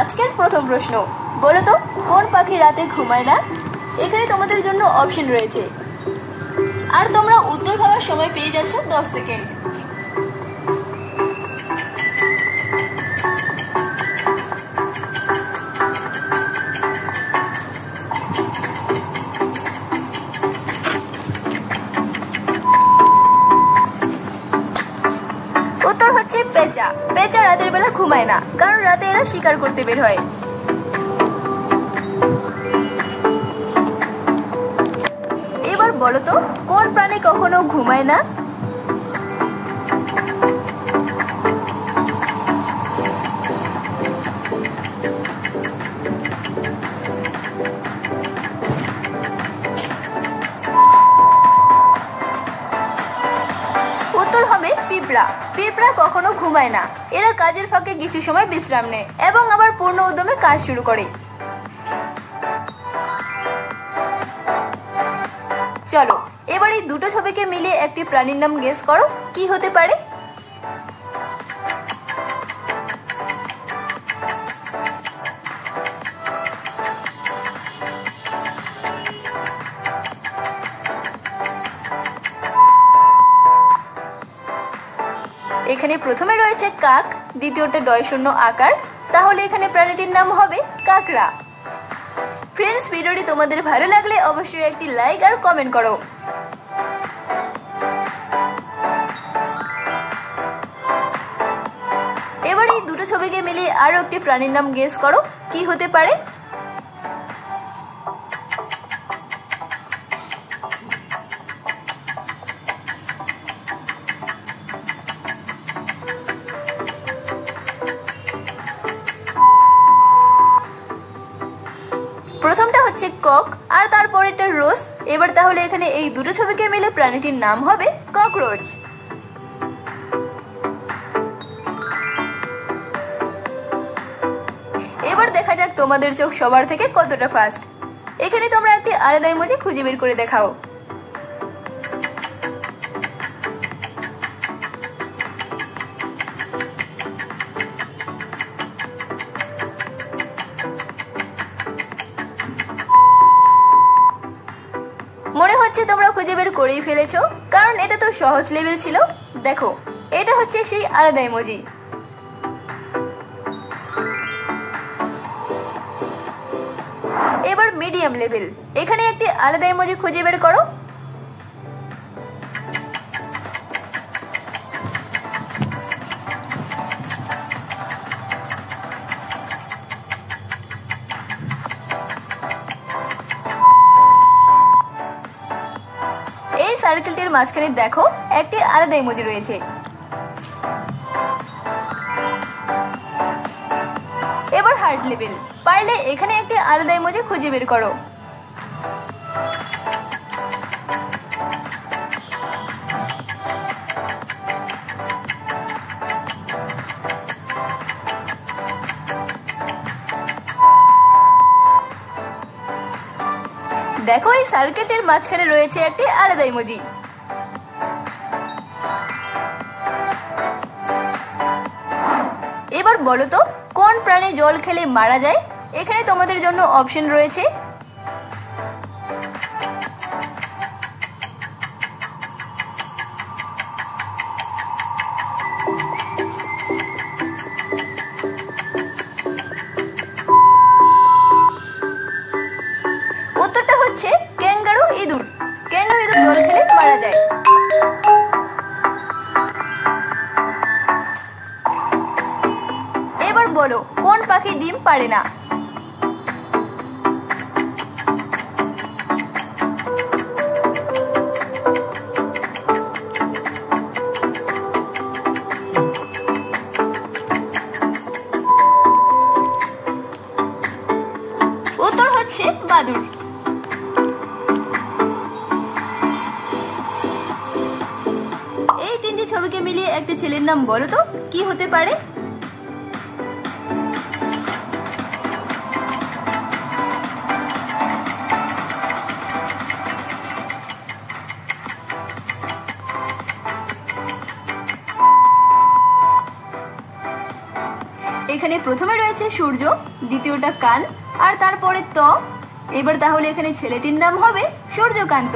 আজকের প্রথম প্রশ্ন, বলো তো কোন পাখি রাতে ঘুমায় না? এখানে তোমাদের জন্য অপশন রয়েছে, আর তোমরা উত্তর ভাবার সময় পেয়ে যাচ্ছ 10 সেকেন্ড। উত্তর হচ্ছে পেঁচা। পেঁচা রাতের বেলা ঘুমায় না, কারণ রাতে এরা শিকার করতে বের হয়। এবার বলো তো কোন প্রাণী কখনো ঘুমায় না? উত্তর হবে পিঁপড়া। পিঁপড়া কখনো ঘুমায় না, এরা কাজের ফাঁকে কিছু সময় বিশ্রাম নেয় এবং আবার পূর্ণ উদ্যমে কাজ শুরু করে। চলো এবার এই দুটো ছবিকে মিলিয়ে একটি প্রাণীর নাম গেস করো, কি হতে পারে? এখানে প্রথমে রয়েছে কাক, দ্বিতীয়টা ডয় শূন্য আকার, তাহলে এখানে প্রাণীটির নাম হবে কাকড়া। ফ্রেন্ডস, ভিডিওটি তোমাদের ভালো লাগলে অবশ্যই একটি লাইক আর কমেন্ট করো। এবার এই দুটো ছবিকে মিলিয়ে আরো একটি প্রাণীর নাম গেস করো, কি হতে পারে? প্রথমটা হচ্ছে কক আর তারপরেরটা রোজ। এবার তাহলে এখানে এই দুটো ছবিকে মিলে প্রাণীটির নাম হবে ককরোচ। এবার দেখা যাক তোমাদের চোখ সবার থেকে কতটা ফাস্ট। এখানে তোমরা একটি আলাদা ইমোজি খুঁজে বের করে দেখাও। মনে হচ্ছে তোমরা খুঁজে বের করেই ফেলেছো, কারণ এটা তো সহজ লেভেল ছিল। দেখো, এটা হচ্ছে সেই আলাদা ইমোজি। এবার মিডিয়াম লেভেল, এখানে একটি আলাদা ইমোজি খুঁজে বের করো। এই সার্কেলটির মাঝখানে দেখো একটি আলাদা ইমোজি রয়েছে। এবার হার্ট লেভেল, পারলে এখানে একটি আলাদা ইমোজি খুঁজে বের করো। দেখো এই সার্কেলটির মাঝখানে রয়েছে একটি আলাদা ইমোজি। এবার বলো তো কোন প্রাণী জল খেলে মারা যায়? এখানে তোমাদের জন্য অপশন রয়েছে। উত্তরটা হচ্ছে ক্যাঙ্গারু ইঁদুর। ক্যাঙ্গারু ইঁদুর জল খেলে মারা যায়। এবার বলো কোন পাখি ডিম পারে না? উত্তর হচ্ছে বাদুড়। এই তিনটি ছবিকে মিলিয়ে একটা ছেলের নাম বলো তো, কি হতে পারে? এখানে প্রথমে রয়েছে সূর্য, দ্বিতীয়টা কান আর তারপরে ত। এবার তাহলে এখানে ছেলেটির নাম হবে সূর্যকান্ত।